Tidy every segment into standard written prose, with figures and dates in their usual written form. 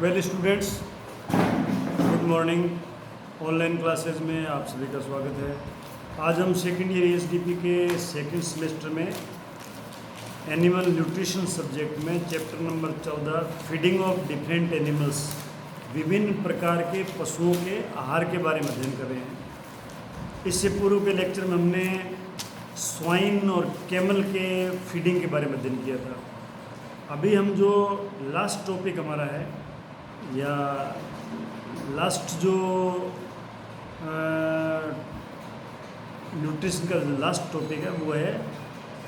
Well students, good morning. Online classes में आप सभी का स्वागत है। आज हम सेकेंड ईयर एसडीपी के सेकेंड सेमेस्टर में एनिमल न्यूट्रिशन सब्जेक्ट में chapter number 14 feeding of different animals, विभिन्न प्रकार के पशुओं के आहार के बारे में अध्ययन कर रहे हैं। इससे पूर्व के लेक्चर में हमने स्वाइन और कैमल के फीडिंग के बारे में अध्ययन किया था। अभी हम जो लास्ट टॉपिक हमारा है या लास्ट जो न्यूट्रिशन का लास्ट टॉपिक है वो है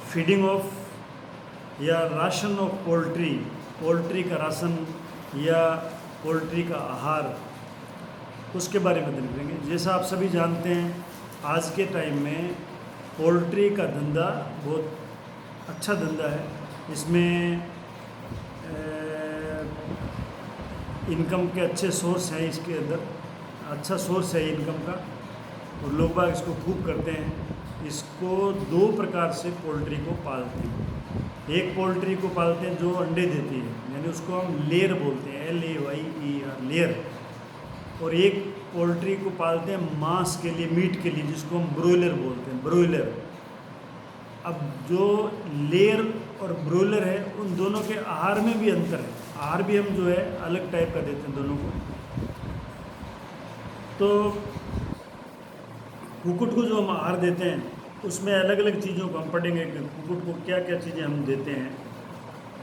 फीडिंग ऑफ या राशन ऑफ पोल्ट्री, पोल्ट्री का राशन या पोल्ट्री का आहार, उसके बारे में अध्ययन करेंगे। जैसा आप सभी जानते हैं, आज के टाइम में पोल्ट्री का धंधा बहुत अच्छा धंधा है। इसमें इनकम के अच्छे सोर्स हैं, इसके अंदर अच्छा सोर्स है इनकम का, और लोग बाग इसको खूब करते हैं। इसको दो प्रकार से पोल्ट्री को पालते हैं। एक पोल्ट्री को पालते हैं जो अंडे देती है, यानी उसको हम लेयर बोलते हैं, LAYER, लेयर। और एक पोल्ट्री को पालते हैं मांस के लिए, मीट के लिए, जिसको हम ब्रोइलर बोलते हैं, ब्रोइलर। अब जो लेयर और ब्रोइलर है, उन दोनों के आहार में भी अंतर है। आहार भी हम जो है अलग टाइप का देते हैं दोनों को। तो कुक्कुट को जो हम आहार देते हैं उसमें अलग अलग चीज़ों को हम पढ़ेंगे कि कुक्कुट को क्या क्या चीज़ें हम देते हैं,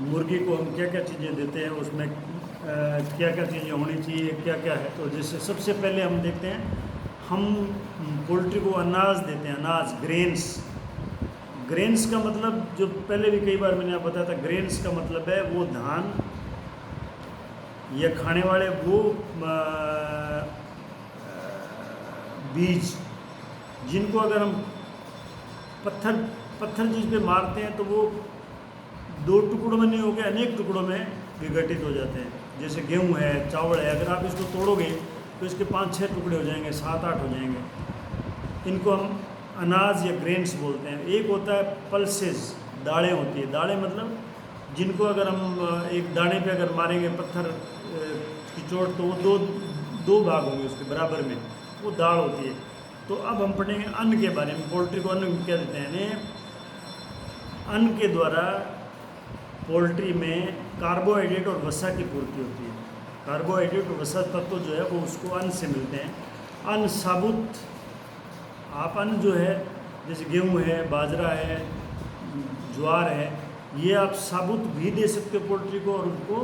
मुर्गी को हम क्या क्या चीज़ें देते हैं, उसमें क्या क्या चीज़ें होनी चाहिए, क्या क्या है। तो जैसे सबसे पहले हम देखते हैं, हम पोल्ट्री को अनाज देते हैं, अनाज, ग्रेन्स। ग्रेन्स का मतलब, जो पहले भी कई बार मैंने आपको बताया था, ग्रेन्स का मतलब है वो धान या खाने वाले वो बीज जिनको अगर हम पत्थर जिस पे मारते हैं तो वो दो टुकड़ों में नहीं होकर अनेक टुकड़ों में विघटित हो जाते हैं। जैसे गेहूं है, चावल है, अगर आप इसको तोड़ोगे तो इसके 5-6 टुकड़े हो जाएंगे, 7-8 हो जाएंगे। इनको हम अनाज या ग्रेन्स बोलते हैं। एक होता है पल्सेस, दालें होती है। दालें मतलब जिनको अगर हम एक दाने पे अगर मारेंगे पत्थर की चोट तो वो दो भाग होंगे उसके बराबर में, वो दाल होती है। तो अब हम पढ़ेंगे अन्न के बारे में। पोल्ट्री को अन्न क्या देते हैं? अन्न के द्वारा पोल्ट्री में कार्बोहाइड्रेट और वसा की पूर्ति होती है। कार्बोहाइड्रेट और वसा तत्व जो है वो उसको अन्न से मिलते हैं। अन्न साबुत, आप अन्न जो है जैसे गेहूँ है, बाजरा है, ज्वार है, ये आप साबुत भी दे सकते हो पोल्ट्री को, और उनको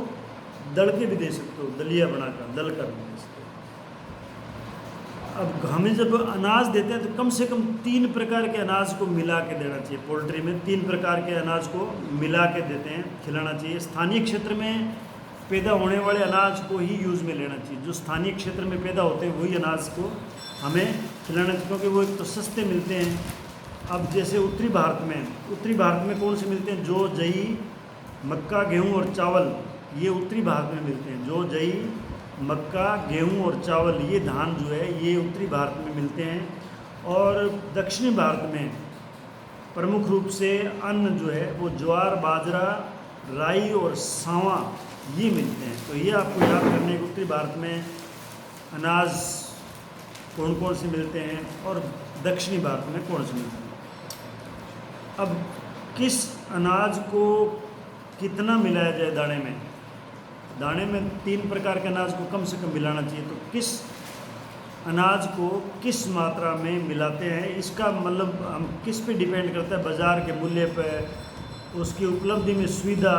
दल के भी दे सकते हो, दलिया बनाकर, दल कर भी दे सकते हो। अब हमें जब अनाज देते हैं तो कम से कम 3 प्रकार के अनाज को मिला के देना चाहिए। पोल्ट्री में 3 प्रकार के अनाज को मिला के देते हैं, खिलाना चाहिए। स्थानीय क्षेत्र में पैदा होने वाले अनाज को ही यूज़ में लेना चाहिए। जो स्थानीय क्षेत्र में पैदा होते हैं वही अनाज को हमें खिलाना चाहिए, क्योंकि वो एक तो सस्ते मिलते हैं। अब जैसे उत्तरी भारत में कौन से मिलते हैं? जौ, जई, मक्का, गेहूँ और चावल, ये उत्तरी भारत में मिलते हैं। जौ, जई, मक्का, गेहूँ और चावल, ये धान जो है ये उत्तरी भारत में मिलते हैं। और दक्षिणी भारत में प्रमुख रूप से अन्न जो है वो ज्वार, बाजरा, राई और सांवा, ये मिलते हैं। तो ये आपको याद करने के उत्तरी भारत में अनाज कौन कौन से मिलते हैं और दक्षिणी भारत में कौन से मिलते हैं। अब किस अनाज को कितना मिलाया जाए दाने में? दाने में 3 प्रकार के अनाज को कम से कम मिलाना चाहिए। तो किस अनाज को किस मात्रा में मिलाते हैं, इसका मतलब हम किस पे डिपेंड करता है? बाज़ार के मूल्य पर, उसकी उपलब्धि में सुविधा,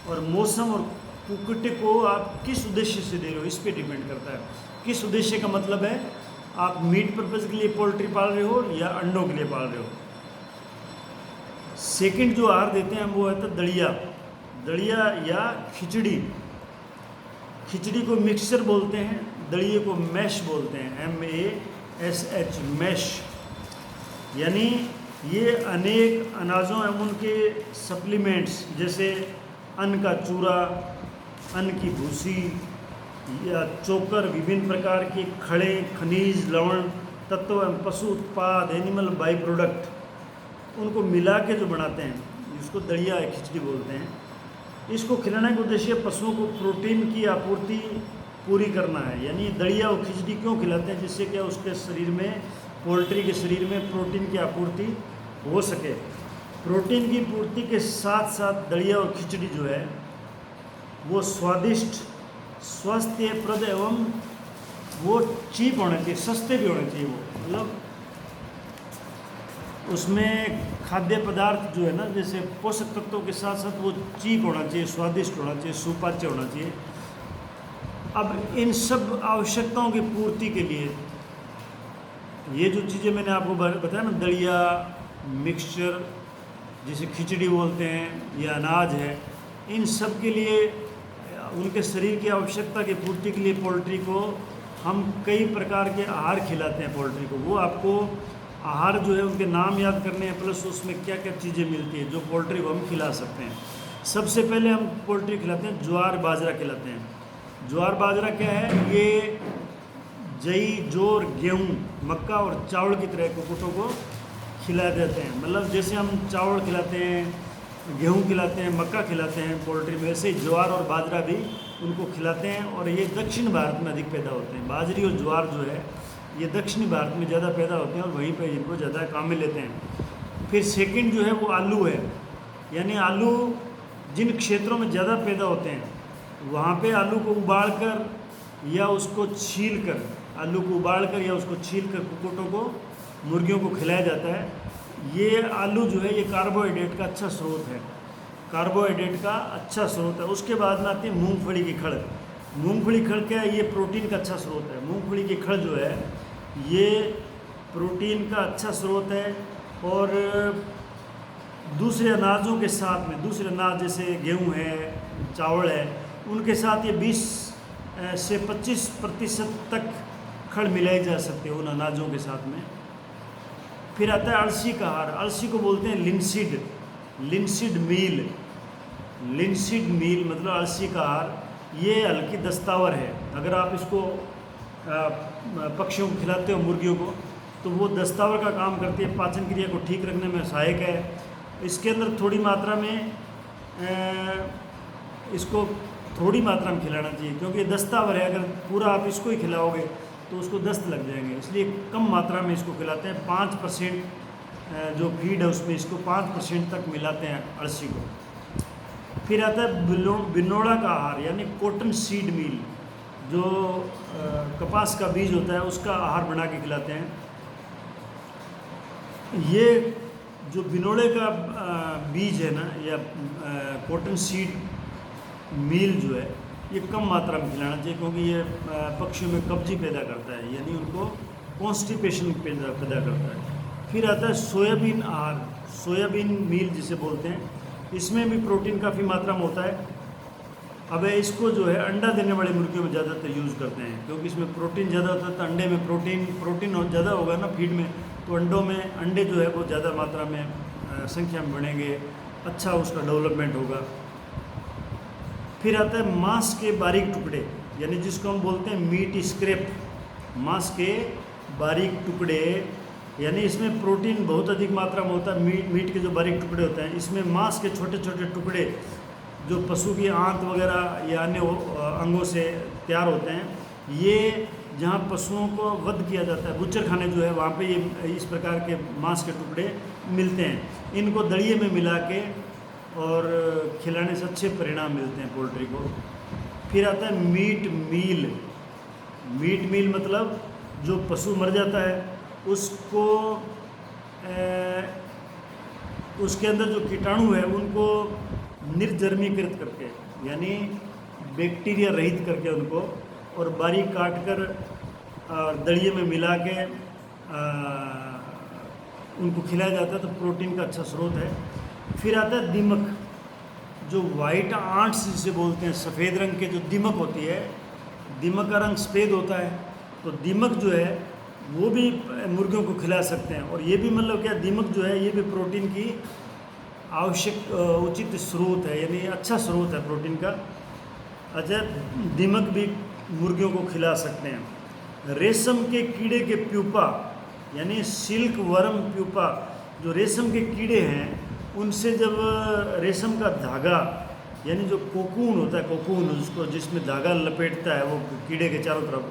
और मौसम, और कुक्कुट को आप किस उद्देश्य से दे रहे हो, इस पे डिपेंड करता है। किस उद्देश्य का मतलब है, आप मीट पर्पज़ के लिए पोल्ट्री पाल रहे हो या अंडों के लिए पाल रहे हो। सेकंड जो आहार देते हैं वो है तो दलिया या खिचड़ी। खिचड़ी को मिक्सचर बोलते हैं, दलिए को मैश बोलते हैं, MASH, मैश। यानी ये अनेक अनाजों एवं उनके सप्लीमेंट्स, जैसे अन्न का चूरा, अन्न की भूसी या चोकर, विभिन्न प्रकार के खड़े, खनिज, लवण तत्व एवं पशु उत्पाद, एनिमल बाई प्रोडक्ट, उनको मिला के जो बनाते हैं, जिसको दलिया या खिचड़ी बोलते हैं। इसको खिलाने का उद्देश्य पशुओं को प्रोटीन की आपूर्ति पूरी करना है। यानी दलिया और खिचड़ी क्यों खिलाते हैं? जिससे क्या उसके शरीर में, पोल्ट्री के शरीर में प्रोटीन की आपूर्ति हो सके। प्रोटीन की पूर्ति के साथ साथ दलिया और खिचड़ी जो है वो स्वादिष्ट, स्वास्थ्यप्रद एवं वो चीप होना चाहिए, सस्ते भी होने चाहिए। वो मतलब उसमें खाद्य पदार्थ जो है ना, जैसे पोषक तत्वों के साथ साथ वो चीप होना चाहिए, स्वादिष्ट होना चाहिए, सुपाच्य होना चाहिए। अब इन सब आवश्यकताओं की पूर्ति के लिए ये जो चीज़ें मैंने आपको बताया ना, दलिया, मिक्सचर जिसे खिचड़ी बोलते हैं, या अनाज है, इन सब के लिए उनके शरीर की आवश्यकता की पूर्ति के लिए पोल्ट्री को हम कई प्रकार के आहार खिलाते हैं पोल्ट्री को। वो आपको आहार जो है उनके नाम याद करने हैं, प्लस उसमें क्या क्या चीज़ें मिलती हैं जो पोल्ट्री को हम खिला सकते हैं। सबसे पहले हम पोल्ट्री खिलाते हैं ज्वार बाजरा खिलाते हैं। ज्वार बाजरा क्या है? ये जई, जोर, गेहूँ, मक्का और चावल की तरह कुक्कुटों को खिला देते हैं। मतलब जैसे हम चावल खिलाते हैं, गेहूँ खिलाते हैं, मक्का खिलाते हैं पोल्ट्री में, वैसे ही ज्वार और बाजरा भी उनको खिलाते हैं। और ये दक्षिण भारत में अधिक पैदा होते हैं। बाजरी और ज्वार जो है ये दक्षिणी भारत में ज़्यादा पैदा होते हैं और वहीं पर इनको ज़्यादा काम में लेते हैं। फिर सेकंड जो है वो आलू है। यानी आलू जिन क्षेत्रों में ज़्यादा पैदा होते हैं वहाँ पे आलू को उबाल कर या उसको छील कर, आलू को उबाल कर या उसको छील कर कुक्कुटों को, मुर्गियों को खिलाया जाता है। ये आलू जो है ये कार्बोहाइड्रेट का अच्छा स्रोत है, कार्बोहाइड्रेट का अच्छा स्रोत है। उसके बाद में आती है मूंगफली की खड़। मूंगफली खड़ क्या है? ये प्रोटीन का अच्छा स्रोत है। मूंगफली की खड़ जो है ये प्रोटीन का अच्छा स्रोत है। और दूसरे अनाजों के साथ में, दूसरे अनाज जैसे गेहूँ है, चावल है, उनके साथ ये 20 से 25% तक खड़ मिलाई जा सकती है उन अनाजों के साथ में। फिर आता है अलसी का आहार। अलसी को बोलते हैं लिनसीड, लिनसीड मील। लिनसीड मील मतलब अलसी का आहार। ये हल्की दस्तावर है। अगर आप इसको पक्षियों को खिलाते हो, मुर्गियों को, तो वो दस्तावर का काम करती है, पाचन क्रिया को ठीक रखने में सहायक है। इसके अंदर थोड़ी मात्रा में इसको थोड़ी मात्रा में खिलाना चाहिए, क्योंकि ये दस्तावर है। अगर पूरा आप इसको ही खिलाओगे तो उसको दस्त लग जाएंगे, इसलिए कम मात्रा में इसको खिलाते हैं। 5% जो फीड है उसमें इसको 5% तक मिलाते हैं अलसी को। फिर आता है बिनोड़ा का आहार, यानी कॉटन सीड मील, जो कपास का बीज होता है उसका आहार बना के खिलाते हैं। ये जो बिनोड़े का बीज है ना, या कॉटन सीड मील जो है, ये कम मात्रा में खिलाना चाहिए, क्योंकि ये पक्षियों में कब्जी पैदा करता है, यानी उनको कॉन्स्टिपेशन पैदा करता है। फिर आता है सोयाबीन आहार, सोयाबीन मील जिसे बोलते हैं। इसमें भी प्रोटीन काफ़ी मात्रा में होता है। अब इसको जो है अंडा देने वाली मुर्गियों में ज़्यादातर यूज़ करते हैं, क्योंकि इसमें प्रोटीन ज़्यादा होता है। तो अंडे में प्रोटीन ज़्यादा होगा ना फीड में, तो अंडों में अंडे जो है वो ज़्यादा मात्रा में संख्या में बढ़ेंगे, अच्छा उसका डेवलपमेंट होगा। फिर आता है मांस के बारीक टुकड़े, यानी जिसको हम बोलते हैं मीट स्क्रैप, मांस के बारीक टुकड़े। यानी इसमें प्रोटीन बहुत अधिक मात्रा में होता है। मीट के जो बारीक टुकड़े होते हैं, इसमें मांस के छोटे छोटे टुकड़े जो पशु की आंत वगैरह या अन्य अंगों से तैयार होते हैं, ये जहाँ पशुओं को वध किया जाता है, बुच्चर खाने जो है वहाँ पे ये इस प्रकार के मांस के टुकड़े मिलते हैं। इनको दड़िए में मिला के और खिलाने से अच्छे परिणाम मिलते हैं पोल्ट्री को। फिर आता है मीट मील। मीट मील मतलब जो पशु मर जाता है उसको उसके अंदर जो कीटाणु है उनको निर्जर्मीकृत करके, यानी बैक्टीरिया रहित करके उनको, और बारीक काट कर दड़िए में मिला के उनको खिलाया जाता है, तो प्रोटीन का अच्छा स्रोत है। फिर आता है दीमक, जो वाइट आंट्स जिसे बोलते हैं, सफ़ेद रंग के जो दीमक होती है, दीमक का रंग सफ़ेद होता है, तो दीमक जो है वो भी मुर्गियों को खिला सकते हैं। और ये भी मतलब क्या, दीमक जो है ये भी प्रोटीन की आवश्यक उचित स्रोत है, यानी अच्छा स्रोत है प्रोटीन का। अच्छा, दीमक भी मुर्गियों को खिला सकते हैं। रेशम के कीड़े के प्यूपा, यानी सिल्क वर्म प्यूपा, जो रेशम के कीड़े हैं उनसे जब रेशम का धागा यानी जो कोकून होता है, कोकून उसको जिसमें धागा लपेटता है वो कीड़े के चारों तरफ,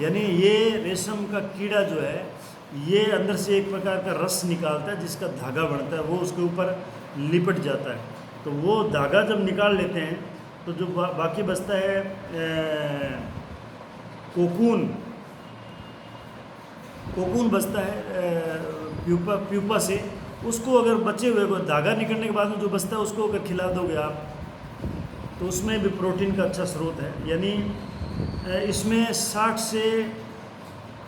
यानी ये रेशम का कीड़ा जो है ये अंदर से एक प्रकार का रस निकालता है जिसका धागा बनता है, वो उसके ऊपर लिपट जाता है। तो वो धागा जब निकाल लेते हैं तो जो बाकी बचता है कोकून बचता है प्यूपा से, उसको अगर बचे हुए को धागा निकलने के बाद में जो बचता है उसको अगर खिला दोगे आप तो उसमें भी प्रोटीन का अच्छा स्रोत है। यानी इसमें 60 से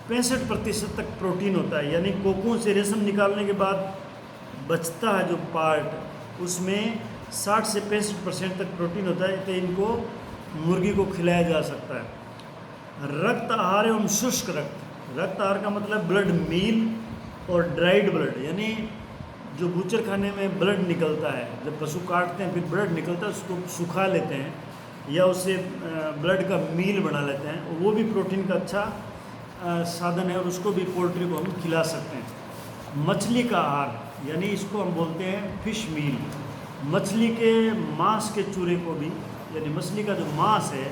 65% तक प्रोटीन होता है। यानी कोकून से रेशम निकालने के बाद बचता है जो पार्ट, उसमें 60 से 65% तक प्रोटीन होता है। तो इनको मुर्गी को खिलाया जा सकता है। रक्त आहार एवं शुष्क रक्त आहार का मतलब ब्लड मील और ड्राइड ब्लड, यानी जो बूचर खाने में ब्लड निकलता है, जब पशु काटते हैं फिर ब्लड निकलता है उसको सुखा लेते हैं या उससे ब्लड का मील बना लेते हैं, वो भी प्रोटीन का अच्छा साधन है और उसको भी पोल्ट्री को हम खिला सकते हैं। मछली का आहार यानी इसको हम बोलते हैं फिश मील, मछली के मांस के चूरे को भी, यानी मछली का जो मांस है,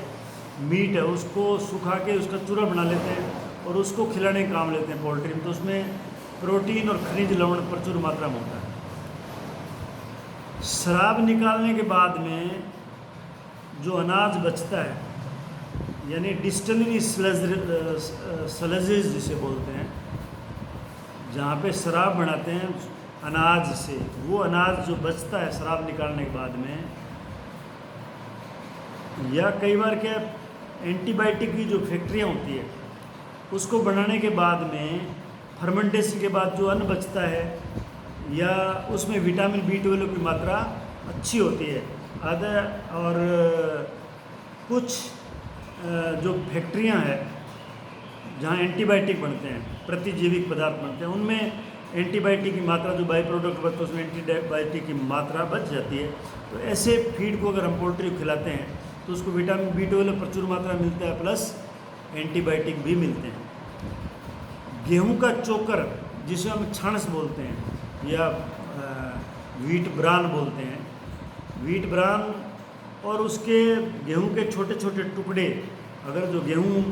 मीट है, उसको सुखा के उसका चूरा बना लेते हैं और उसको खिलाने का काम लेते हैं पोल्ट्री में। तो उसमें प्रोटीन और खनिज लवण प्रचुर मात्रा में होता है। शराब निकालने के बाद में जो अनाज बचता है यानी डिस्टिलरी स्लजेस जिसे बोलते हैं, जहाँ पे शराब बनाते हैं अनाज से, वो अनाज जो बचता है शराब निकालने के बाद में, या कई बार क्या एंटीबायोटिक की जो फैक्ट्रियाँ होती है उसको बनाने के बाद में फर्मेंटेशन के बाद जो अन्न बचता है या उसमें विटामिन B12 की मात्रा अच्छी होती है आधा। और कुछ जो फैक्ट्रियां हैं जहां एंटीबायोटिक बनते हैं, प्रतिजैविक पदार्थ बनते हैं, उनमें एंटीबायोटिक की मात्रा जो बाई प्रोडक्ट बनता है उसमें एंटीबायोटिक की मात्रा बच जाती है। तो ऐसे फीड को अगर हम पोल्ट्री को खिलाते हैं तो उसको विटामिन B12 प्रचुर मात्रा मिलता है, प्लस एंटीबायोटिक भी मिलते हैं। गेहूं का चोकर जिसे हम छाणस बोलते हैं या व्हीट ब्रान बोलते हैं, व्हीट ब्रान और उसके गेहूं के छोटे छोटे टुकड़े, अगर जो गेहूं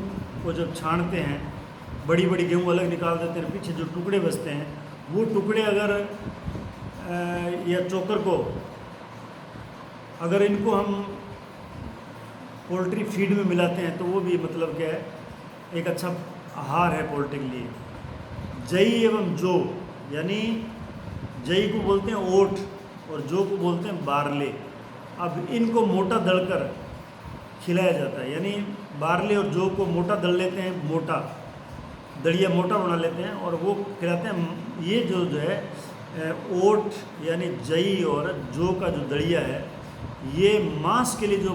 को जब छानते हैं, बड़ी बड़ी गेहूं अलग निकाल देते हैं, पीछे जो टुकड़े बचते हैं वो टुकड़े अगर या चोकर को अगर इनको हम पोल्ट्री फीड में मिलाते हैं तो वो भी मतलब क्या है, एक अच्छा आहार है पोल्ट्री के लिए। जई एवं जौ, यानी जई को बोलते हैं ओट और जौ को बोलते हैं बारले। अब इनको मोटा दलकर खिलाया जाता है, यानी बारले और जौ को मोटा दल लेते हैं, मोटा दलिया मोटा बना लेते हैं और वो खिलाते हैं। ये जो है ओट यानी जई और जौ का जो दलिया है, ये मांस के लिए जो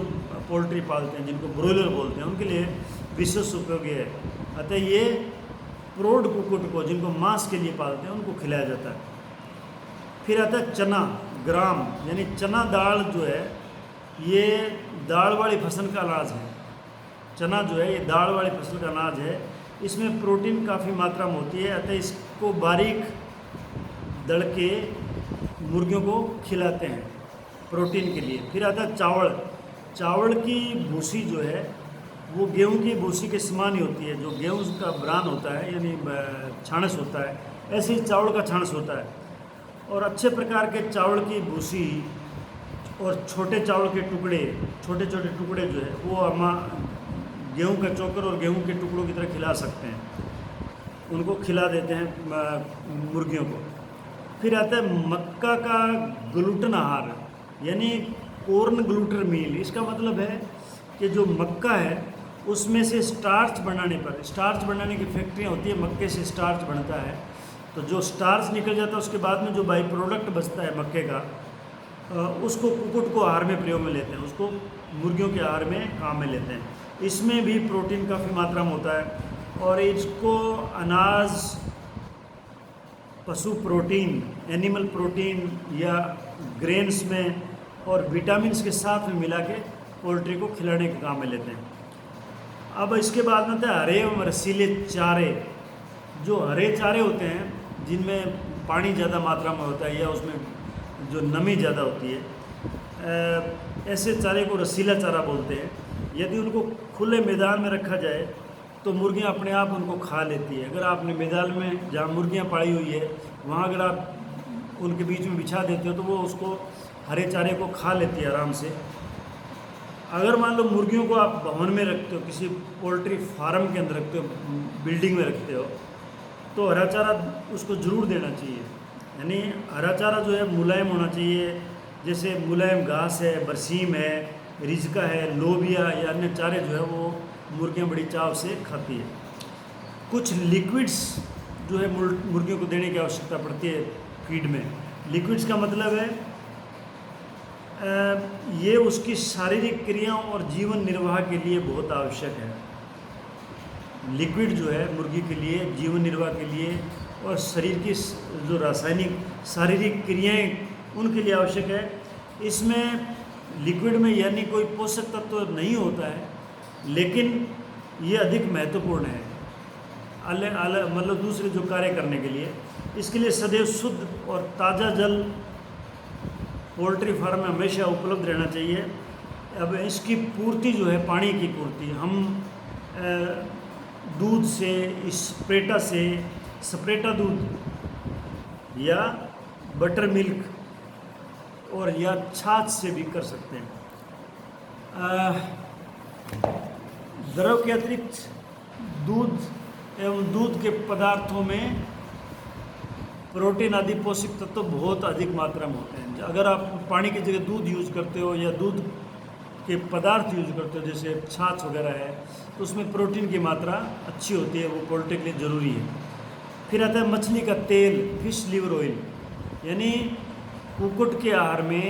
पोल्ट्री पालते हैं जिनको ब्रोयलर बोलते हैं उनके लिए विशेष उपयोगी है। अतः ये प्रौढ़ कुक्कुट को जिनको मांस के लिए पालते हैं उनको खिलाया जाता है। फिर आता है चना ग्राम, यानी चना दाल जो है ये दाल वाली फसल का अनाज है। चना जो है ये दाल वाली फसल का अनाज है, इसमें प्रोटीन काफ़ी मात्रा में होती है, अतः इसको बारीक दल के मुर्गियों को खिलाते हैं प्रोटीन के लिए। फिर आता है चावल की भूसी जो है वो गेहूं की भूसी के समान ही होती है। जो गेहूं का ब्रान होता है यानी छाणस होता है, ऐसे ही चावल का छाणस होता है। और अच्छे प्रकार के चावल की भूसी और छोटे चावल के टुकड़े, छोटे छोटे टुकड़े जो है वो हम गेहूं का चोकर और गेहूं के टुकड़ों की तरह खिला सकते हैं, उनको खिला देते हैं मुर्गियों को। फिर आता है मक्का का ग्लूटन आहार, यानी कॉर्न ग्लूटर मील। इसका मतलब है कि जो मक्का है उसमें से स्टार्च बनाने की फैक्ट्रियाँ होती है, मक्के से स्टार्च बनता है। तो जो स्टार्च निकल जाता है उसके बाद में जो बाई प्रोडक्ट बचता है मक्के का, उसको कुक्कुट को आहार में प्रयोग में लेते हैं, उसको मुर्गियों के आहार में काम में लेते हैं। इसमें भी प्रोटीन काफ़ी मात्रा में होता है और इसको अनाज, पशु प्रोटीन, एनिमल प्रोटीन या ग्रेन्स में और विटामिन्स के साथ में मिला के पोल्ट्री को खिलाने के काम में लेते हैं। अब इसके बाद में आता है हरे एवं रसीले चारे। जो हरे चारे होते हैं जिनमें पानी ज़्यादा मात्रा में होता है या उसमें जो नमी ज़्यादा होती है, ऐसे चारे को रसीला चारा बोलते हैं। यदि उनको खुले मैदान में रखा जाए तो मुर्गियां अपने आप उनको खा लेती है। अगर आपने मैदान में जहाँ मुर्गियां पाई हुई है वहाँ अगर आप उनके बीच में बिछा देते हो तो वो उसको हरे चारे को खा लेती है आराम से। अगर मान लो मुर्गियों को आप भवन में रखते हो, किसी पोल्ट्री फार्म के अंदर रखते हो, बिल्डिंग में रखते हो, तो हरा चारा उसको ज़रूर देना चाहिए। यानी हरा चारा जो है मुलायम होना चाहिए, जैसे मुलायम घास है, बरसीम है, रिजका है, लोबिया या अन्य चारे जो है वो मुर्गियां बड़ी चाव से खाती है। कुछ लिक्विड्स जो है मुर्गियों को देने की आवश्यकता पड़ती है फीड में। लिक्विड्स का मतलब है ये उसकी शारीरिक क्रियाओं और जीवन निर्वाह के लिए बहुत आवश्यक है। लिक्विड जो है मुर्गी के लिए जीवन निर्वाह के लिए और शरीर की जो रासायनिक शारीरिक क्रियाएं उनके लिए आवश्यक है। इसमें लिक्विड में यानी कोई पोषक तत्व तो नहीं होता है, लेकिन ये अधिक महत्वपूर्ण है मतलब दूसरे जो कार्य करने के लिए। इसके लिए सदैव शुद्ध और ताज़ा जल पोल्ट्री फार्म में हमेशा उपलब्ध रहना चाहिए। अब इसकी पूर्ति जो है, पानी की पूर्ति, हम दूध से, स्प्रेटा दूध या बटर मिल्क और या छाछ से भी कर सकते हैं। द्रव के अतिरिक्त दूध एवं दूध के पदार्थों में प्रोटीन आदि पोषक तत्व बहुत अधिक मात्रा में होते हैं। अगर आप पानी की जगह दूध यूज़ करते हो या दूध के पदार्थ यूज़ करते हो जैसे छाछ वगैरह है, तो उसमें प्रोटीन की मात्रा अच्छी होती है, वो पोल्ट्री के लिए ज़रूरी है। फिर आता है मछली का तेल, फिश लीवर ऑयल, यानी कुक्कुट के आहार में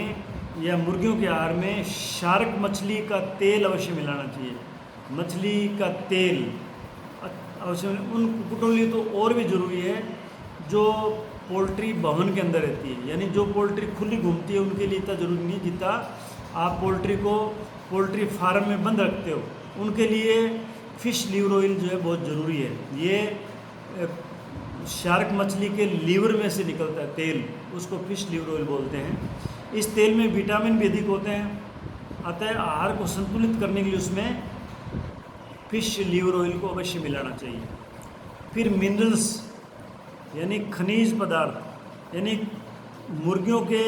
या मुर्गियों के आहार में शार्क मछली का तेल अवश्य मिलाना चाहिए। मछली का तेल अवश्य, उन कुक्कुटों के लिए तो और भी ज़रूरी है जो पोल्ट्री भवन के अंदर रहती है, यानी जो पोल्ट्री खुली घूमती है उनके लिए इतना ज़रूरी नहीं जितना आप पोल्ट्री को पोल्ट्री फार्म में बंद रखते हो, उनके लिए फ़िश लीवर ऑयल जो है बहुत ज़रूरी है। ये शार्क मछली के लीवर में से निकलता है तेल, उसको फ़िश लीवर ऑयल बोलते हैं। इस तेल में विटामिन भी अधिक होते हैं, अतः आहार को संतुलित करने के लिए उसमें फ़िश लीवर ऑयल को अवश्य मिलाना चाहिए। फिर मिनरल्स यानी खनिज पदार्थ, यानी मुर्गियों के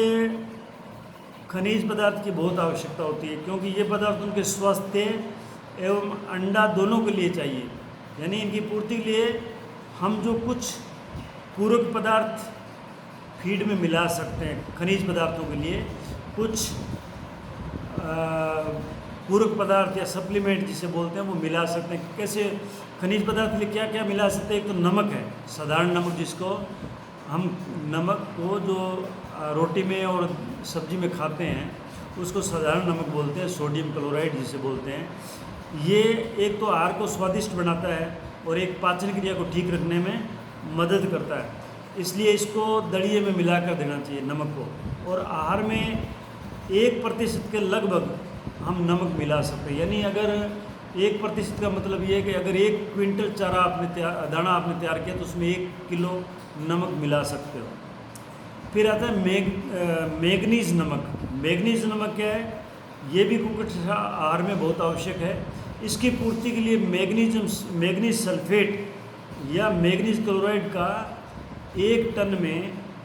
खनिज पदार्थ की बहुत आवश्यकता होती है, क्योंकि ये पदार्थ उनके स्वास्थ्य एवं अंडा दोनों के लिए चाहिए। यानी इनकी पूर्ति के लिए हम जो कुछ पूरक पदार्थ फीड में मिला सकते हैं, खनिज पदार्थों के लिए कुछ पूरक पदार्थ या सप्लीमेंट जिसे बोलते हैं वो मिला सकते हैं। कैसे खनिज पदार्थ के लिए क्या क्या मिला सकते हैं? एक तो नमक है, साधारण नमक, जिसको हम नमक को जो रोटी में और सब्जी में खाते हैं उसको साधारण नमक बोलते हैं, सोडियम क्लोराइड जिसे बोलते हैं। ये एक तो आहार को स्वादिष्ट बनाता है और एक पाचन क्रिया को ठीक रखने में मदद करता है, इसलिए इसको दड़िए में मिलाकर देना चाहिए नमक को। और आहार में 1% के लगभग हम नमक मिला सकते हैं। यानी अगर 1% का मतलब ये है कि अगर 1 क्विंटल चारा दाना आपने तैयार किया तो उसमें 1 किलो नमक मिला सकते हो। फिर आता है मैग्नीज नमक। मैग्नीज नमक क्या है? ये भी कुक्कुट आहार में बहुत आवश्यक है। इसकी पूर्ति के लिए मैग्नीज सल्फेट या मैग्नीज क्लोराइड का 1 टन में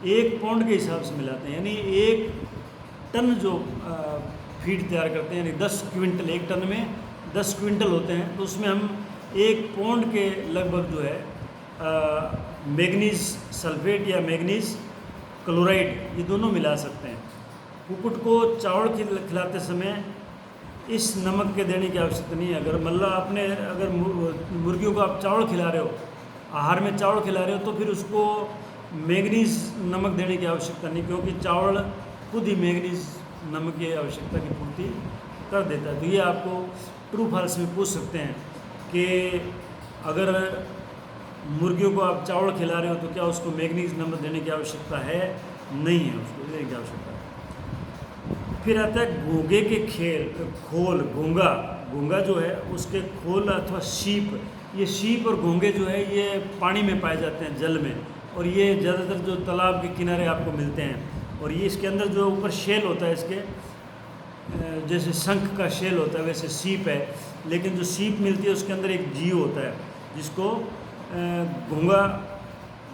1 पाउंड के हिसाब से मिलाते हैं। यानी 1 टन जो फीड तैयार करते हैं, यानी 10 क्विंटल, 1 टन में 10 क्विंटल होते हैं, तो उसमें हम 1 पाउंड के लगभग जो है मैग्नीज सल्फेट या मैग्नीज क्लोराइड ये दोनों मिला सकते हैं। कुक्कुट को चावल खिलाते समय इस नमक के देने की आवश्यकता नहीं है। अगर मुर्गियों को आप चावल खिला रहे हो, आहार में चावल खिला रहे हो, तो फिर उसको मैग्नीज नमक देने की आवश्यकता नहीं, क्योंकि चावल खुद ही मैग्नीज नमक की आवश्यकता की पूर्ति कर देता है। तो ये आपको ट्रू फॉल्स में पूछ सकते हैं कि अगर मुर्गियों को आप चावल खिला रहे हो तो क्या उसको मैग्नीज नमक देने की आवश्यकता है? नहीं है, उसको देने की आवश्यकता है। फिर आता है घोंगे के खोल। घोंगा जो है उसके खोल अथवा शीप, ये शीप और घोंगे जो है ये पानी में पाए जाते हैं, जल में, और ये ज़्यादातर जो तालाब के किनारे आपको मिलते हैं। और ये इसके अंदर जो ऊपर शेल होता है इसके, जैसे शंख का शेल होता है वैसे सीप है, लेकिन जो सीप मिलती है उसके अंदर एक जीव होता है जिसको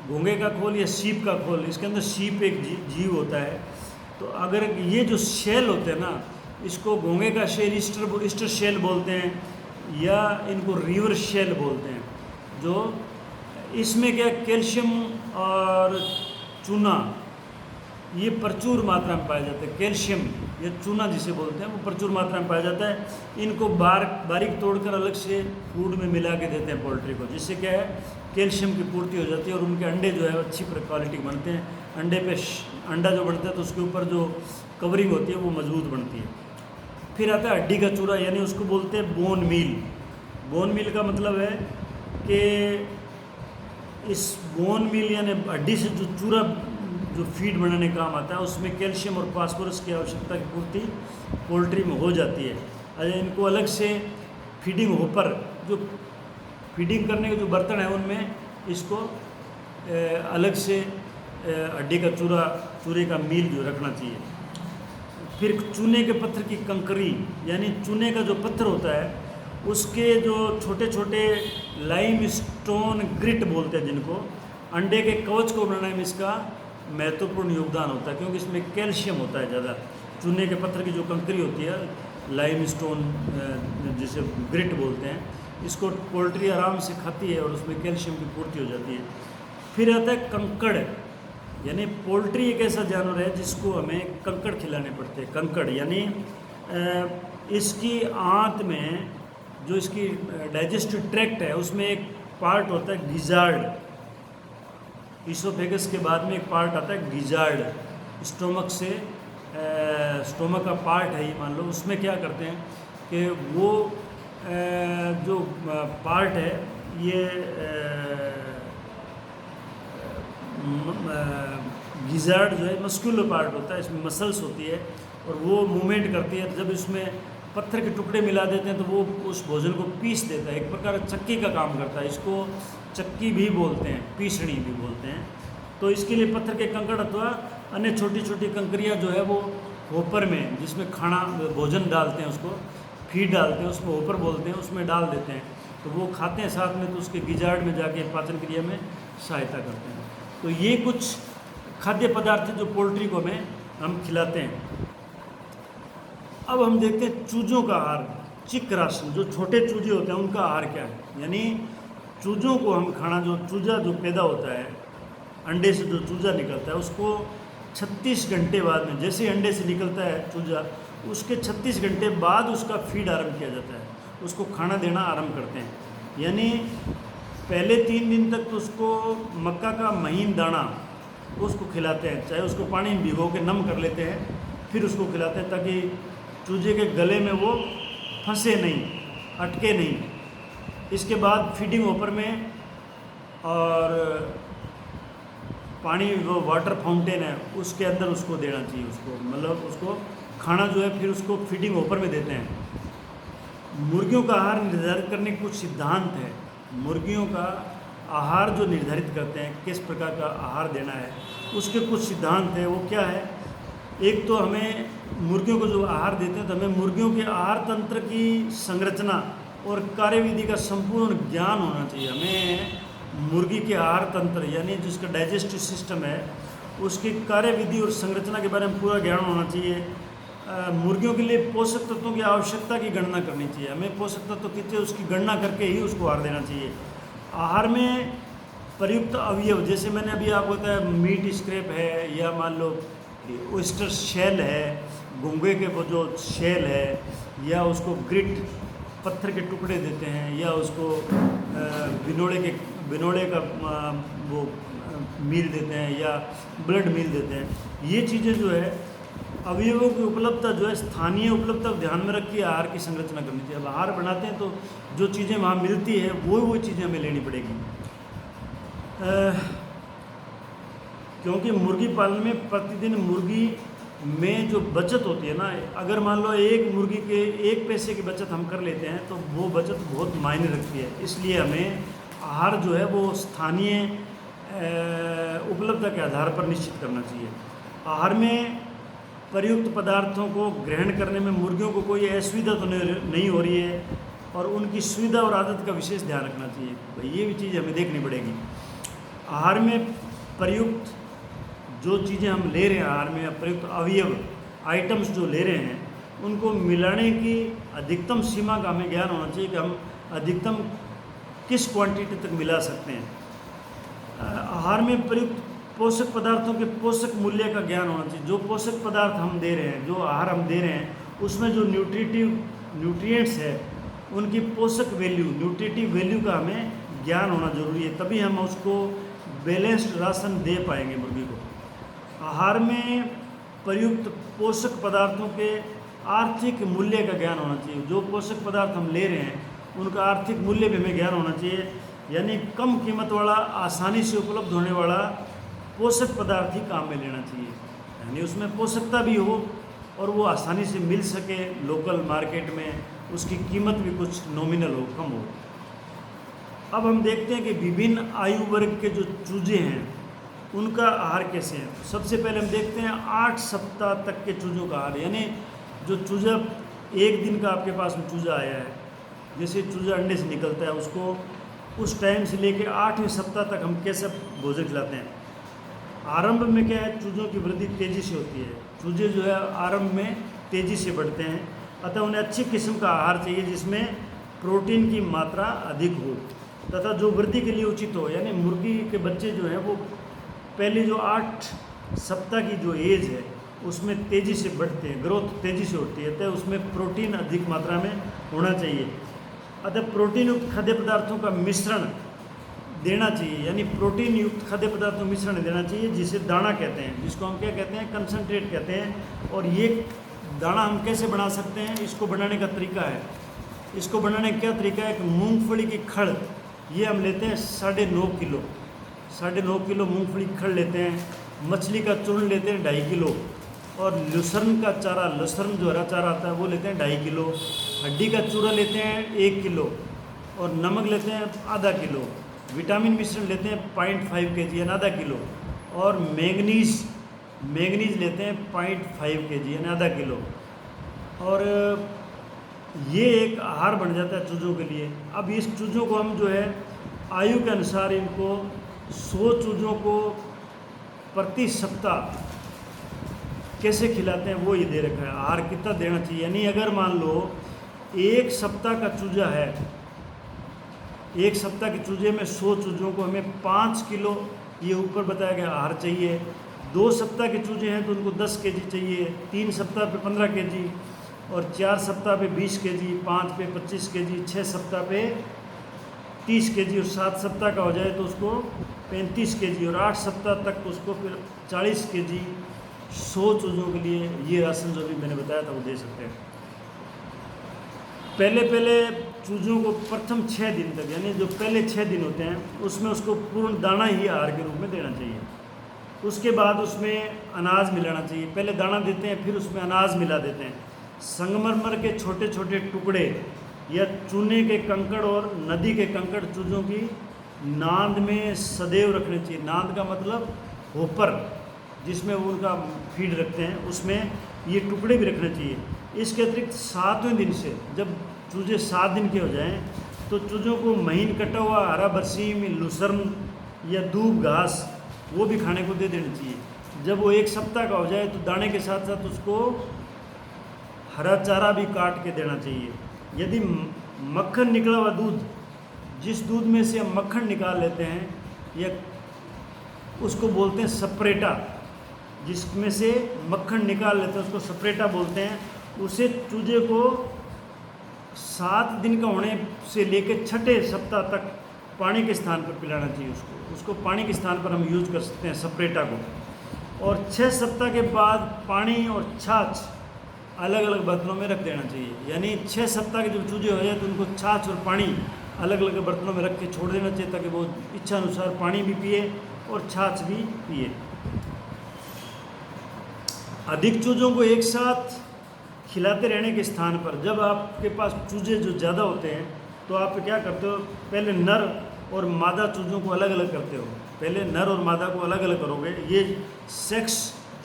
घोंगे का खोल या सीप का खोल, इसके अंदर सीप एक जीव होता है। तो अगर ये जो शेल होते हैं ना, इसको घोंगे का शेल ईस्टर शेल बोलते हैं या इनको रिवर शेल बोलते हैं। जो इसमें क्या कैल्शियम और चूना ये प्रचुर मात्रा में पाया जाता है। कैल्शियम या चूना जिसे बोलते हैं वो प्रचुर मात्रा में पाया जाता है। इनको बारीक तोड़कर अलग से फूड में मिला के देते हैं पोल्ट्री को, जिससे क्या है कैल्शियम की पूर्ति हो जाती है और उनके अंडे जो है अच्छी क्वालिटी के बनते हैं। अंडे पे अंडा जो बनता है तो उसके ऊपर जो कवरिंग होती है वो मजबूत बनती है। फिर आता है हड्डी का चूरा, यानी उसको बोलते हैं बोन मील। बोन मील का मतलब है कि इस बोन मील यानी हड्डी से जो चूरा जो फीड बनाने का काम आता है उसमें कैल्शियम और फास्फोरस की आवश्यकता की पूर्ति पोल्ट्री में हो जाती है। अगर इनको अलग से फीडिंग होपर, जो फीडिंग करने के जो बर्तन हैं उनमें इसको अलग से हड्डी का चूरे का मील जो रखना चाहिए। फिर चूने के पत्थर की कंकरी, यानी चूने का जो पत्थर होता है उसके जो छोटे छोटे लाइम स्टोन ग्रिट बोलते हैं, जिनको अंडे के कवच को बनाने में इसका महत्वपूर्ण योगदान होता है, क्योंकि इसमें कैल्शियम होता है ज़्यादा। चूने के पत्थर की जो कंकरी होती है, लाइम स्टोन जिसे ग्रिट बोलते हैं, इसको पोल्ट्री आराम से खाती है और उसमें कैल्शियम की पूर्ति हो जाती है। फिर आता है कंकड़, यानी पोल्ट्री एक ऐसा जानवर है जिसको हमें कंकड़ खिलाने पड़ते हैं। कंकड़ यानी इसकी आंत में जो इसकी डाइजेस्टिव ट्रैक्ट है उसमें एक पार्ट होता है गिजार्ड। ईसोफेगस के बाद में एक पार्ट आता है गिजार्ड, स्टोमक से स्टोमक का पार्ट है ये मान लो। उसमें क्या करते हैं कि वो जो पार्ट है ये गिजार्ड जो है मस्कुलर पार्ट होता है, इसमें मसल्स होती है और वो मूवमेंट करती है। जब इसमें पत्थर के टुकड़े मिला देते हैं तो वो उस भोजन को पीस देता है, एक प्रकार चक्की का काम करता है। इसको चक्की भी बोलते हैं, पीसनी भी बोलते हैं। तो इसके लिए पत्थर के कंकड़ अथवा अन्य छोटी छोटी कंकरियाँ जो है वो होपर में, जिसमें खाना भोजन डालते हैं, उसको फीड डालते हैं, उसको होपर बोलते हैं, उसमें डाल देते हैं तो वो खाते हैं साथ में, तो उसके गिजार्ड में जाके पाचन क्रिया में सहायता करते हैं। तो ये कुछ खाद्य पदार्थ जो पोल्ट्री को हम खिलाते हैं। अब हम देखते हैं चूजों का आहार, चिक राशन। जो छोटे चूजे होते हैं उनका आहार क्या है, यानी चूजों को हम खाना, जो चूजा जो पैदा होता है, अंडे से जो चूजा निकलता है उसको 36 घंटे बाद में, जैसे अंडे से निकलता है चूजा, उसके 36 घंटे बाद उसका फीड आरंभ किया जाता है, उसको खाना देना आरंभ करते हैं। यानी पहले 3 दिन तक तो उसको मक्का का महीन दाना उसको खिलाते हैं, चाहे उसको पानी में भिगो के नम कर लेते हैं, फिर उसको खिलाते हैं ताकि चूजे के गले में वो फंसे नहीं, अटके नहीं। इसके बाद फीडिंग होपर में और पानी वो वाटर फाउंटेन है उसके अंदर उसको देना चाहिए, उसको मतलब उसको खाना जो है फिर उसको फीडिंग होपर में देते हैं। मुर्गियों का आहार निर्धारित करने के कुछ सिद्धांत हैं। मुर्गियों का आहार जो निर्धारित करते हैं किस प्रकार का आहार देना है, उसके कुछ सिद्धांत हैं। वो क्या है, एक तो हमें मुर्गियों को जो आहार देते हैं तो हमें मुर्गियों के आहार तंत्र की संरचना और कार्यविधि का संपूर्ण ज्ञान होना चाहिए। हमें मुर्गी के आहार तंत्र यानी जिसका डाइजेस्टिव सिस्टम है उसकी कार्यविधि और संरचना के बारे में पूरा ज्ञान होना चाहिए। मुर्गियों के लिए पोषक तत्वों की आवश्यकता की गणना करनी चाहिए। हमें पोषक तत्व कितने उसकी गणना करके ही उसको आहार देना चाहिए। आहार में प्रयुक्त अवयव, जैसे मैंने अभी आपको बताया मीट स्क्रैप है या मान लो ओस्टर शेल है, घोंगे के वो जो शेल है, या उसको ग्रिट पत्थर के टुकड़े देते हैं, या उसको बिनोड़े का वो मील देते हैं या ब्लड मील देते हैं। ये चीज़ें जो है अवयवों की उपलब्धता जो है स्थानीय उपलब्धता ध्यान में रख के आहार की संरचना करनी चाहिए। अब आहार बनाते हैं तो जो चीज़ें वहाँ मिलती है वो चीज़ें हमें लेनी पड़ेगी। क्योंकि मुर्गी पालन में प्रतिदिन मुर्गी में जो बचत होती है ना, अगर मान लो एक मुर्गी के 1 पैसे की बचत हम कर लेते हैं तो वो बचत बहुत मायने रखती है। इसलिए हमें आहार जो है वो स्थानीय उपलब्धता के आधार पर निश्चित करना चाहिए। आहार में प्रयुक्त पदार्थों को ग्रहण करने में मुर्गियों को कोई असुविधा तो नहीं हो रही है, और उनकी सुविधा और आदत का विशेष ध्यान रखना चाहिए। भाई ये भी चीज़ हमें देखनी पड़ेगी। आहार में प्रयुक्त जो चीज़ें हम ले रहे हैं, आहार में प्रयुक्त अवयव आइटम्स जो ले रहे हैं, उनको मिलाने की अधिकतम सीमा का हमें ज्ञान होना चाहिए कि हम अधिकतम किस क्वांटिटी तक मिला सकते हैं। आहार में प्रयुक्त पोषक पदार्थों के पोषक मूल्य का ज्ञान होना चाहिए। जो पोषक पदार्थ हम दे रहे हैं, जो आहार हम दे रहे हैं, उसमें जो न्यूट्रिएंट्स है, उनकी पोषक वैल्यू, न्यूट्रिटिव वैल्यू का हमें ज्ञान होना जरूरी है, तभी हम उसको बैलेंस्ड राशन दे पाएंगे मुर्गी को। आहार में प्रयुक्त पोषक पदार्थों के आर्थिक मूल्य का ज्ञान होना चाहिए। जो पोषक पदार्थ हम ले रहे हैं उनका आर्थिक मूल्य भी हमें ज्ञान होना चाहिए, यानी कम कीमत वाला, आसानी से उपलब्ध होने वाला पोषक पदार्थ ही काम में लेना चाहिए, यानी उसमें पोषकता भी हो और वो आसानी से मिल सके लोकल मार्केट में, उसकी कीमत भी कुछ नॉमिनल हो, कम हो। अब हम देखते हैं कि विभिन्न आयु वर्ग के जो चूजे हैं उनका आहार कैसे है। सबसे पहले हम देखते हैं 8 सप्ताह तक के चूजों का आहार, यानी जो चूजा 1 दिन का आपके पास में चूजा आया है, जैसे चूजा अंडे से निकलता है, उसको उस टाइम से लेकर 8वें सप्ताह तक हम कैसे भोजन खिलाते हैं। आरंभ में क्या है, चूजों की वृद्धि तेज़ी से होती है। चूजे जो है आरंभ में तेज़ी से बढ़ते हैं, अतः उन्हें अच्छी किस्म का आहार चाहिए जिसमें प्रोटीन की मात्रा अधिक हो तथा जो वृद्धि के लिए उचित हो। यानी मुर्गी के बच्चे जो हैं वो पहले जो 8 सप्ताह की जो एज है उसमें तेज़ी से बढ़ते हैं, ग्रोथ तेज़ी से होती है, तो उसमें प्रोटीन अधिक मात्रा में होना चाहिए। अतः प्रोटीन युक्त खाद्य पदार्थों का मिश्रण देना चाहिए, यानी प्रोटीन युक्त खाद्य पदार्थों का मिश्रण देना चाहिए, जिसे दाना कहते हैं, जिसको हम क्या कहते हैं, कंसनट्रेट कहते हैं। और ये दाना हम कैसे बना सकते हैं, इसको बनाने का तरीका है। इसको बनाने का क्या तरीका है कि मूंगफली की खड़ ये हम लेते हैं 9.5 किलो, 9.5 किलो मूंगफली की खड़ लेते हैं। मछली का चूर्ण लेते हैं 2.5 किलो, और लुसर्न का चारा, लुसर्न जो हरा चारा आता है वो लेते हैं 2.5 किलो। हड्डी का चूरा लेते हैं 1 किलो, और नमक लेते हैं आधा किलो। विटामिन मिश्रण लेते हैं 0.5 kg यानी आधा किलो, और मैंगनीज लेते हैं 0.5 kg यानी आधा किलो। और ये एक आहार बन जाता है चूज़ों के लिए। अब इस चूज़ों को हम जो है आयु के अनुसार इनको 100 चूज़ों को प्रति सप्ताह कैसे खिलाते हैं वो ये दे रखा है, आहार कितना देना चाहिए। यानी अगर मान लो 1 सप्ताह का चूजा है, 1 सप्ताह के चूजे में 100 चूज़ों को हमें 5 किलो ये ऊपर बताया गया आहार चाहिए। 2 सप्ताह के चूजे हैं तो उनको 10 kg चाहिए, 3 सप्ताह पे 15 kg, और 4 सप्ताह पे 20 kg, 5 पे 25 kg, 6 सप्ताह पे 30 kg, और 7 सप्ताह का हो जाए तो उसको 35 kg, और 8 सप्ताह तक उसको फिर 40 kg 100 चूज़ों के लिए ये राशन जो भी मैंने बताया था वो दे सकते हैं। पहले चूज़ों को प्रथम 6 दिन तक, यानी जो पहले 6 दिन होते हैं उसमें उसको पूर्ण दाना ही आहार के रूप में देना चाहिए। उसके बाद उसमें अनाज मिलाना चाहिए। पहले दाना देते हैं फिर उसमें अनाज मिला देते हैं। संगमरमर के छोटे छोटे टुकड़े या चूने के कंकड़ और नदी के कंकड़ चूज़ों की नांद में सदैव रखने चाहिए। नांद का मतलब होपर, जिसमें वो उनका फीड रखते हैं, उसमें ये टुकड़े भी रखने चाहिए। इसके अतिरिक्त 7वें दिन से जब चूजे 7 दिन के हो जाएं तो चूज़ों को महीन कटा हुआ हरा बरसीम, लुसर्न या दूब घास वो भी खाने को दे देनी चाहिए। जब वो 1 सप्ताह का हो जाए तो दाने के साथ साथ उसको हरा चारा भी काट के देना चाहिए। यदि मक्खन निकला हुआ दूध, जिस दूध में से हम मक्खन निकाल लेते हैं, या उसको बोलते हैं सपरेटा, जिसमें से मक्खन निकाल लेते हैं उसको सपरेटा बोलते हैं, उसे चूजे को 7 दिन का होने से लेकर 6ठे सप्ताह तक पानी के स्थान पर पिलाना चाहिए। उसको पानी के स्थान पर हम यूज कर सकते हैं सपरेटा को। और 6 सप्ताह के बाद पानी और छाछ अलग अलग बर्तनों में रख देना चाहिए। यानी 6 सप्ताह के जब चूजे हो जाए तो उनको छाछ और पानी अलग अलग बर्तनों में रख के छोड़ देना चाहिए, ताकि वो इच्छा अनुसार पानी भी पिए और छाछ भी पिए। अधिक चूज़ों को एक साथ खिलाते रहने के स्थान पर, जब आपके पास चूजे जो ज़्यादा होते हैं तो आप क्या करते हो, पहले नर और मादा चूज़ों को अलग अलग करते हो। पहले नर और मादा को अलग अलग करोगे, ये सेक्स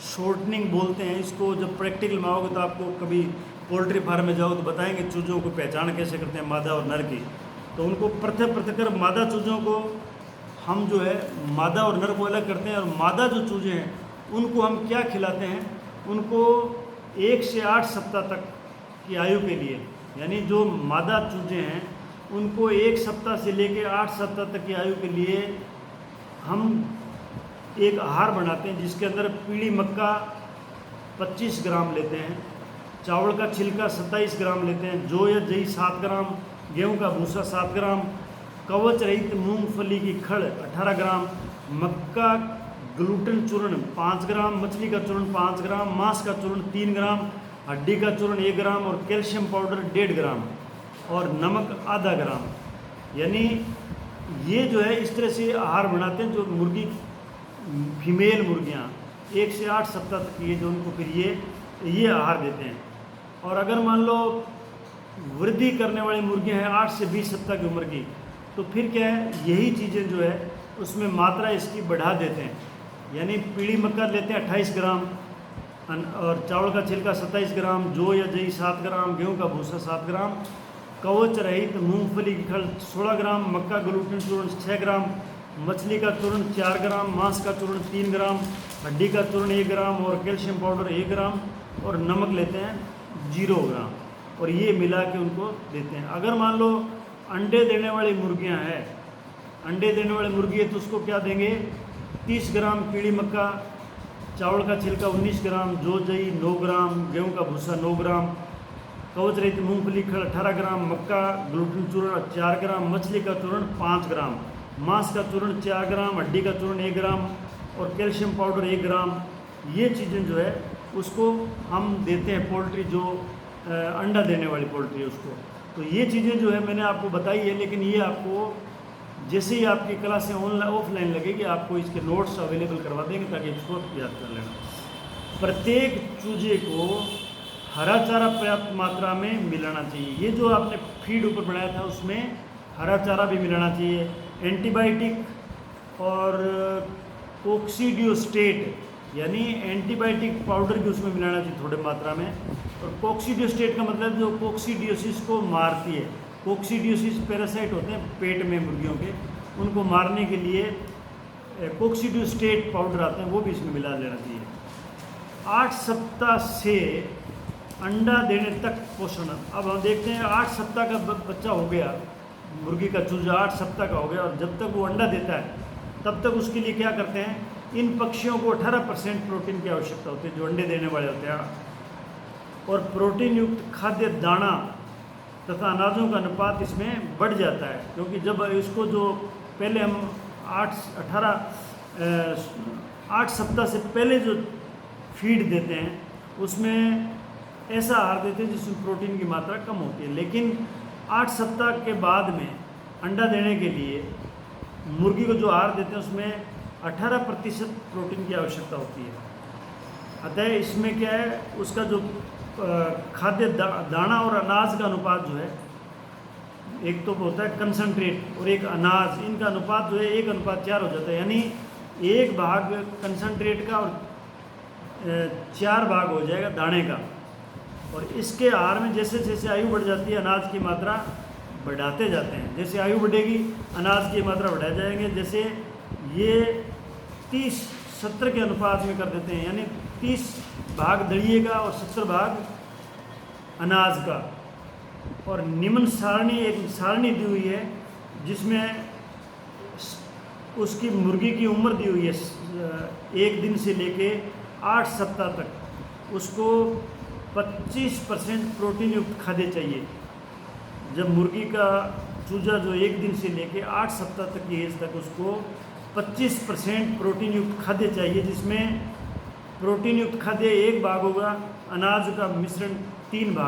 शॉर्टनिंग बोलते हैं इसको। जब प्रैक्टिकल में आओगे तो आपको कभी पोल्ट्री फार्म में जाओ तो बताएंगे चूज़ों को पहचान कैसे करते हैं मादा और नर की। तो उनको पृथक मादा चूज़ों को हम जो है मादा और नर को अलग करते हैं, और मादा जो चूज़े हैं उनको हम क्या खिलाते हैं, उनको 1 से 8 सप्ताह तक की आयु के लिए, यानी जो मादा चूज़े हैं उनको 1 सप्ताह से लेकर 8 सप्ताह तक की आयु के लिए हम एक आहार बनाते हैं जिसके अंदर पीली मक्का 25 ग्राम लेते हैं, चावल का छिलका 27 ग्राम लेते हैं, जौ या जई 7 ग्राम, गेहूं का भूसा 7 ग्राम, कवच रहित मूंगफली की खड़ 18 ग्राम, मक्का ग्लूटेन चूर्ण 5 ग्राम, मछली का चूर्ण 5 ग्राम, मांस का चूर्ण 3 ग्राम, हड्डी का चूर्ण 1 ग्राम और कैल्शियम पाउडर 1.5 ग्राम और नमक आधा ग्राम। यानी ये जो है इस तरह से आहार बनाते हैं जो मुर्गी, फीमेल मुर्गियाँ 1 से 8 सप्ताह तक ये जो उनको फिर ये आहार देते हैं। और अगर मान लो वृद्धि करने वाली मुर्गियाँ हैं 8 से 20 सप्ताह की उम्र की, तो फिर क्या है, यही चीज़ें जो है उसमें मात्रा इसकी बढ़ा देते हैं। यानी पीली मक्का लेते हैं 28 ग्राम और चावल का छिलका 27 ग्राम, जौ या जई 7 ग्राम, गेहूं का भूसा 7 ग्राम, कवच रहित मूंगफली की खल 16 ग्राम, मक्का ग्लूटेन चूर्ण 6 ग्राम, मछली का चूर्ण 4 ग्राम, मांस का चूर्ण 3 ग्राम, हड्डी का चूर्ण 1 ग्राम और कैल्शियम पाउडर 1 ग्राम और नमक लेते हैं 0 ग्राम, और ये मिला के उनको देते हैं। अगर मान लो अंडे देने वाली मुर्गियां हैं, अंडे देने वाली मुर्गी है तो उसको क्या देंगे, 30 ग्राम पीली मक्का, चावल का छिलका 19 ग्राम, जौ जई 9 ग्राम, गेहूं का भूसा 9 ग्राम, कवच रहित मूंगफली खड़ 18 ग्राम, मक्का ग्लूटेन चूर्ण 4 ग्राम, मछली का चूर्ण 5 ग्राम, मांस का चूर्ण 4 ग्राम, हड्डी का चूर्ण 1 ग्राम और कैल्शियम पाउडर 1 ग्राम। ये चीज़ें जो है उसको हम देते हैं पोल्ट्री जो अंडा देने वाली पोल्ट्री है उसको। तो ये चीज़ें जो है मैंने आपको बताई है, लेकिन ये आपको जैसे ही आपकी क्लासें ऑनलाइन ऑफलाइन लगेगी आपको इसके नोट्स अवेलेबल करवा देंगे ताकि इसको याद कर लेना। प्रत्येक चूजे को हरा चारा पर्याप्त मात्रा में मिलाना चाहिए। ये जो आपने फीड ऊपर बनाया था उसमें हरा चारा भी मिलाना चाहिए। एंटीबायोटिक और कोक्सीडियोस्टेट यानी एंटीबायोटिक पाउडर भी उसमें मिलाना चाहिए थोड़े मात्रा में। और कोक्सीडियोस्टेट का मतलब जो कोक्सीडियोसिस को मारती है, कोक्सीडियोसिस पैरासाइट होते हैं पेट में मुर्गियों के, उनको मारने के लिए कोक्सीडियोस्टेट पाउडर आते हैं, वो भी इसमें मिला लेना चाहिए। 8 सप्ताह से अंडा देने तक पोषण। अब हम देखते हैं 8 सप्ताह का बच्चा हो गया, मुर्गी का चूजा 8 सप्ताह का हो गया, और जब तक वो अंडा देता है तब तक उसके लिए क्या करते हैं, इन पक्षियों को 18% प्रोटीन की आवश्यकता होती है जो अंडे देने वाले होते हैं, और प्रोटीन युक्त खाद्य दाना तथा अनाजों का अनुपात इसमें बढ़ जाता है। क्योंकि जब इसको जो पहले हम 8 सप्ताह से पहले जो फीड देते हैं उसमें ऐसा आहार देते हैं जिसमें प्रोटीन की मात्रा कम होती है, लेकिन 8 सप्ताह के बाद में अंडा देने के लिए मुर्गी को जो आहार देते हैं उसमें 18% प्रोटीन की आवश्यकता होती है। अतः इसमें क्या है, उसका जो खाद्य दाना और अनाज का अनुपात जो है, एक तो होता है कंसंट्रेट और एक अनाज, इनका अनुपात जो है 1:4 हो जाता है। यानी 1 भाग कंसंट्रेट का और 4 भाग हो जाएगा दाने का। और इसके आहार में जैसे जैसे आयु बढ़ जाती है अनाज की मात्रा बढ़ाते जाते हैं। जैसे आयु बढ़ेगी अनाज की मात्रा बढ़ाए जाएंगे। जैसे ये 30-70 के अनुपात में कर देते हैं, यानी 30 भाग दलिए का और 70 भाग अनाज का। और निम्न सारणी, एक सारणी दी हुई है जिसमें उसकी मुर्गी की उम्र दी हुई है 1 दिन से लेके 8 सप्ताह तक। उसको 25% प्रोटीन युक्त खाद्य चाहिए। जब मुर्गी का चूजा जो 1 दिन से लेके 8 सप्ताह तक की एज तक, उसको 25% प्रोटीन युक्त खाद्य चाहिए, जिसमें प्रोटीन युक्त खाद्य 1 भाग होगा, अनाज का मिश्रण 3 भाग।